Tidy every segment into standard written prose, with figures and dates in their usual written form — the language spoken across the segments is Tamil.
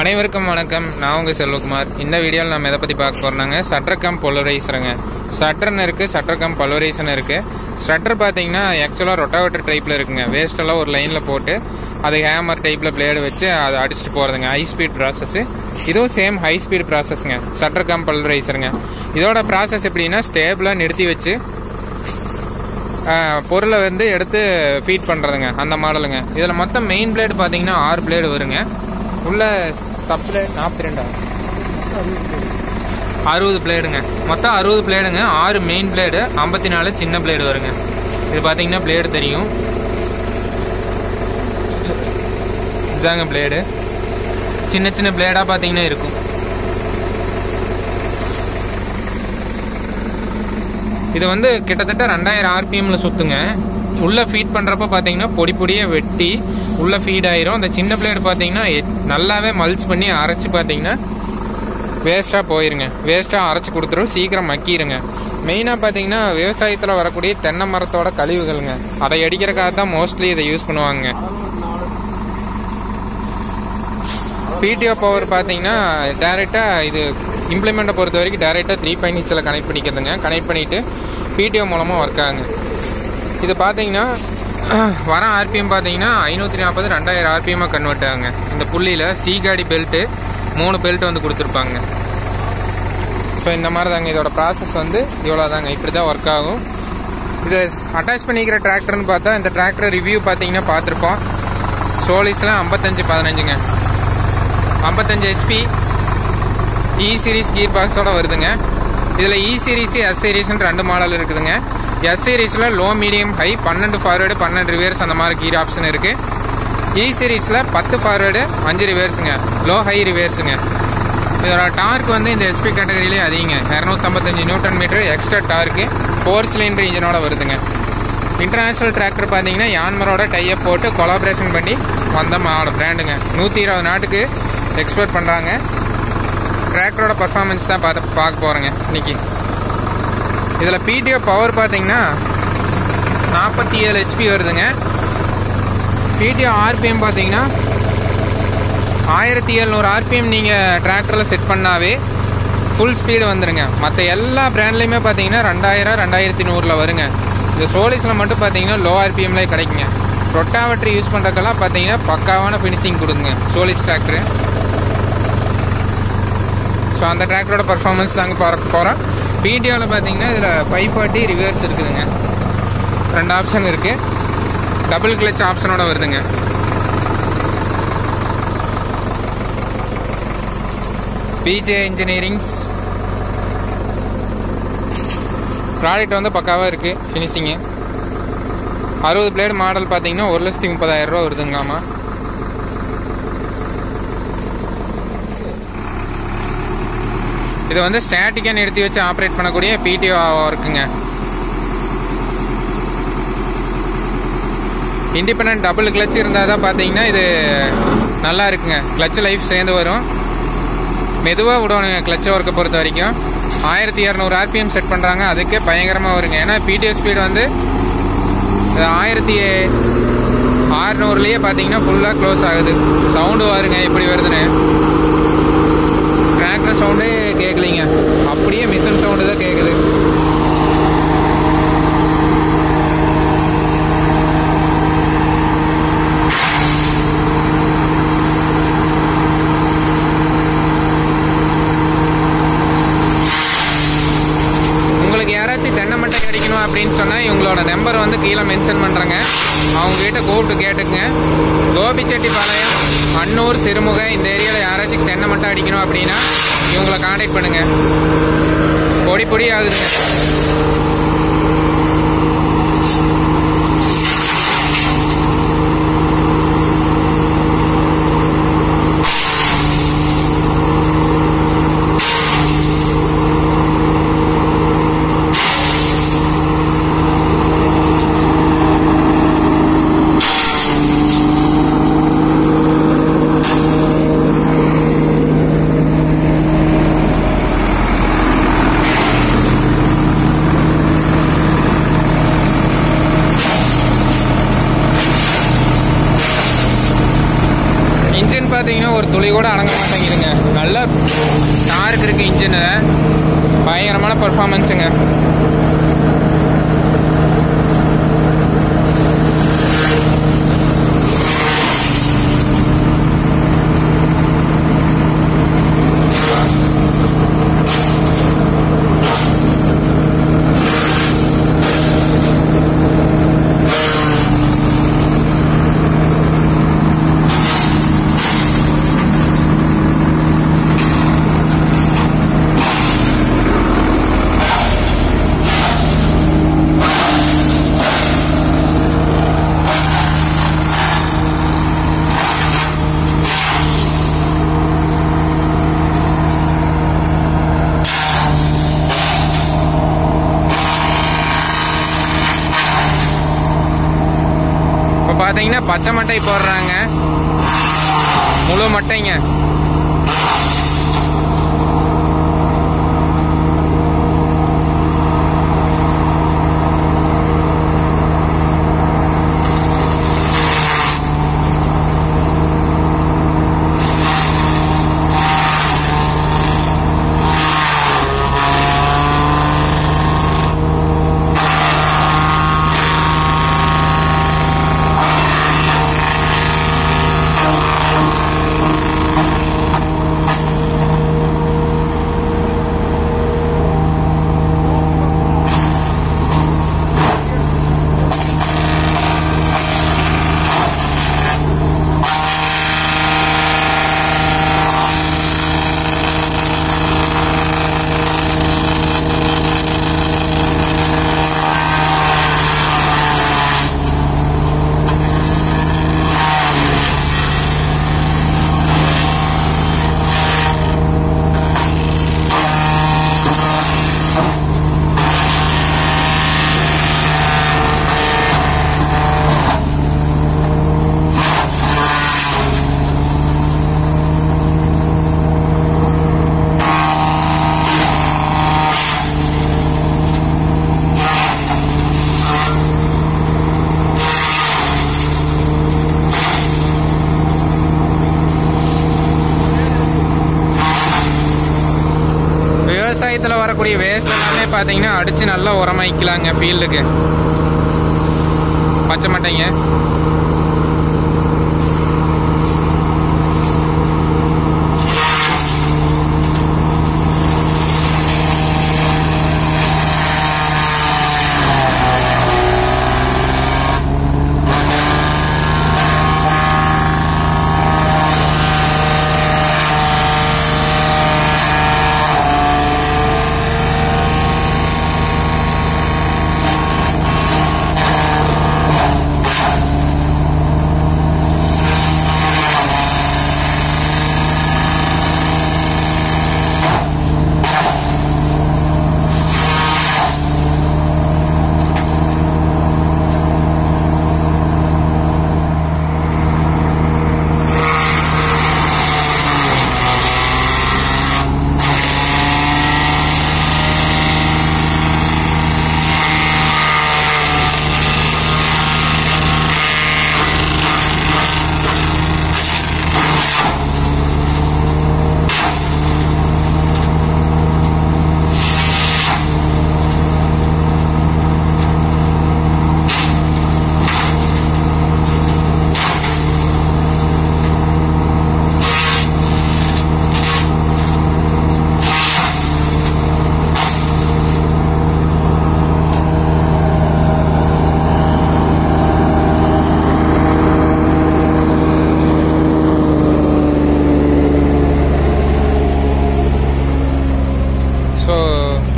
அனைவருக்கும் வணக்கம். நான் உங்கள் செல்வகுமார். இந்த வீடியோவில் நம்ம எதை பற்றி பார்க்க போகிறோம்னாங்க, ஷட்டர் கம் பல்வரைசருங்க. ஷட்டர்னு இருக்குது, ஷட்டர் கம் பல்வரைசன் இருக்குது. ஷட்டர் பார்த்தீங்கன்னா ஆக்சுவலாக ரொட்டாவேட்டர் டைப்பில் இருக்குங்க. வேஸ்ட்டெல்லாம் ஒரு லைனில் போட்டு அது ஹேமர் டைப்பில் பிளேடு வச்சு அதை அடிச்சுட்டு போகிறதுங்க. High speed process. இதுவும் சேம் ஹை ஸ்பீட் ப்ராசஸ்ங்க, ஷட்டர் கம் பல்வரைசருங்க. இதோட ப்ராசஸ் எப்படின்னா, ஸ்டேபிளாக நிறுத்தி வச்சு பொருளை எடுத்து ஃபீட் பண்ணுறதுங்க, அந்த மாடலுங்க. இதில் மொத்தம் மெயின் பிளேடு பார்த்தீங்கன்னா 6 பிளேடு வருங்க. உள்ள சப்ளை 42 60 பிளேடுங்க. மொத்தம் 60 பிளேடுங்க. 6 மெயின் பிளேடு, 54 சின்ன பிளேடு வருங்க. இது பார்த்தீங்கன்னா பிளேடு தெரியும், இதுதாங்க பிளேடு. சின்ன சின்ன பிளேடாக பார்த்தீங்கன்னா இருக்கும். இது கிட்டத்தட்ட 2000 RPMல சுற்றுங்க. உள்ளே ஃபீட் பண்ணுறப்ப பார்த்தீங்கன்னா பொடி பொடியை வெட்டி உள்ளே ஃபீட் ஆயிரும். அந்த சின்ன பிளேடு பார்த்தீங்கன்னா நல்லாவே மல்ச் பண்ணி அரைச்சி பார்த்தீங்கன்னா வேஸ்ட்டாக போயிருங்க. வேஸ்ட்டாக அரைச்சி கொடுத்துரும், சீக்கிரம் மக்கிடுங்க. மெயினாக பார்த்தீங்கன்னா விவசாயத்தில் வரக்கூடிய தென்னை மரத்தோட கழிவுகளுங்க, அதை அடிக்கிறக்காக தான் மோஸ்ட்லி இதை யூஸ் பண்ணுவாங்க. PTO பவர் பார்த்தீங்கன்னா டேரெக்டாக இது இம்ப்ளிமெண்ட்டை பொறுத்த வரைக்கும் டேரெக்டாக 3.Hல கனெக்ட் பண்ணிக்கிறதுங்க. கனெக்ட் பண்ணிவிட்டு PTO மூலமாக ஒர்க் ஆகுங்க. இது பார்த்தீங்கன்னா வர RPM பார்த்தீங்கன்னா 540 2000 RPMமாக கன்வெர்ட் ஆகுங்க. இந்த புள்ளியில் சீகாடி பெல்ட்டு 3 பெல்ட் கொடுத்துருப்பாங்க. ஸோ இந்த மாதிரி தாங்க இதோட ப்ராசஸ் இவ்வளோ தாங்க. இப்படி தான் ஒர்க் ஆகும். இது அட்டாச் பண்ணிக்கிற டிராக்டர்னு பார்த்தா, இந்த டிராக்டர் ரிவ்யூ பார்த்தீங்கன்னா பார்த்துருப்போம். சோலிஸில் 5515ங்க, 55 HP E சீரிஸ் கீர் பாக்ஸோட வருதுங்க. இதில் E சீரிஸ் S சீரிஸ்ன்னு 2 மாடல் இருக்குதுங்க. S சீரிஸில் low medium high 12 forward 12 reverse அந்த மாதிரி கீர் ஆப்ஷன் இருக்குது. E சீரிஸில் 10 ஃபார்வேர்டு 5 ரிவர்ஸுங்க, லோ ஹை ரிவர்ஸுங்க. இதோட டார்க் இந்த HP கேட்டகரியிலே அதிகங்க. 255 newton metre extra torque 4 cylinder இன்ஜினோட வருதுங்க. இன்டர்நேஷ்னல் டிராக்டர் பார்த்தீங்கன்னா யான்மரோட டைப் போட்டு கொலாபரேஷன் பண்ணி வந்த பிராண்டுங்க. 120 நாட்டுக்கு எக்ஸ்போர்ட் பண்ணுறாங்க. டிராக்டரோட பர்ஃபார்மன்ஸ் தான் பார்க்க போகிறேங்க இன்னைக்கு. இதில் PTO பவர் பார்த்தீங்கன்னா 47 HP வருதுங்க. PTO RPM பார்த்தீங்கன்னா 1700 RPM நீங்கள் டிராக்டரில் செட் பண்ணாவே ஃபுல் ஸ்பீடு வந்துடுங்க. மற்ற எல்லா பிராண்ட்லேயுமே பார்த்தீங்கன்னா 2000 2100 வருங்க. இந்த சோலிஸில் மட்டும் பார்த்தீங்கன்னா லோ RPMலேயே கிடைக்குங்க. ரொட்டாவேட்டர் யூஸ் பண்ணுறதுக்கெல்லாம் பார்த்தீங்கன்னா பக்காவான ஃபினிஷிங் கொடுங்க சோலிஸ் டிராக்டரு. ஸோ அந்த டிராக்டரோட பர்ஃபார்மன்ஸ் தாங்க பார்க்க போகிறோம். PTOவில் பார்த்தீங்கன்னா இதில் 540 ரிவர்ஸ் இருக்குதுங்க. 2 ஆப்ஷன் இருக்குது. டபுள் கிளச் ஆப்ஷனோட வருதுங்க. BJ இன்ஜினியரிங்ஸ் ப்ராடக்ட் பக்காவாக இருக்குது. ஃபினிஷிங்கு 60 பிளேடு மாடல் பார்த்தீங்கன்னா 1,30,000 ரூபா வருதுங்களாமா. இது ஸ்டாட்டிக்காக நிறுத்தி வச்சு ஆப்ரேட் பண்ணக்கூடிய PTO இருக்குங்க. இண்டிபெண்ட் டபுள் கிளச் இருந்தால் தான் பார்த்தீங்கன்னா இது நல்லா இருக்குங்க. கிளச் லைஃப் சேர்ந்து வரும். மெதுவாக விடணுங்க கிளச் ஒர்க்கை பொறுத்த வரைக்கும். 1200 RPM செட் பண்ணுறாங்க, அதுக்கே பயங்கரமாக வருங்க. ஏன்னா PTO ஸ்பீடு 1600லேயே பார்த்தீங்கன்னா ஃபுல்லாக க்ளோஸ் ஆகுது. சவுண்டு வருங்க எப்படி வருதுன்னு. டிராக்டர் சவுண்டே கேட்கலிங்க, அப்படியே மிஷின் சவுண்டு தான் கேட்குது. உங்களுக்கு யாராச்சும் தென்னை மட்டை கிடைக்கணும் அப்படின்னு சொன்னால் இவங்களோட நம்பர் கீழே மென்ஷன் பண்ணுறேங்க. அவங்ககிட்ட கூப்பிட்டு கேட்டுக்குங்க. கோபிச்செட்டிப்பாளையம், அன்னூர், சிறுமுகை இந்த ஏரியாவில் யாராச்சும் தென்னை மட்டை அடிக்கணும் அப்படின்னா இவங்களை கான்டாக்ட் பண்ணுங்க. பொடி பொடி ஆகுதுங்க. பார்த்தீங்கன்னா ஒரு துளி கூட அடங்க மாட்டேங்குதுங்க. நல்லா டார்க் இருக்குது இன்ஜினில், பயங்கரமான பர்ஃபார்மன்ஸுங்க. பார்த்தீங்கன்னா பச்சை மட்டை போடுறாங்க, முழு மட்டைங்க. விவசாயத்தில் வரக்கூடிய வேஸ்ட் எல்லாமே பார்த்தீங்கன்னா அடித்து நல்லா உரமாக்கலாங்க ஃபீல்டுக்கு. பச்சை மட்டைங்க.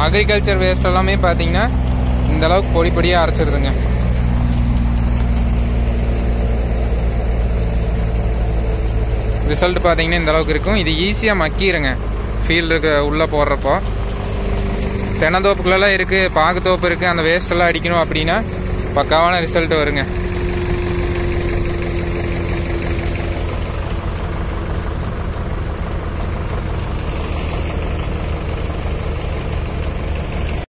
அக்ரிகல்ச்சர் வேஸ்ட் எல்லாமே பார்த்தீங்கன்னா இந்த அளவுக்கு பொடி பொடியாக அரைச்சிருதுங்க. ரிசல்ட் பார்த்தீங்கன்னா இந்த அளவுக்கு இருக்கும். இது ஈஸியாக மக்கிடுங்க ஃபீல்டுக்கு உள்ளே போடுறப்போ. தென்னந்தோப்புக்குள்ளெல்லாம் இருக்குது, பாகுத்தோப்பு இருக்குது, அந்த வேஸ்ட்டெல்லாம் அடிக்கணும் அப்படின்னா பக்காவான ரிசல்ட் வருங்க.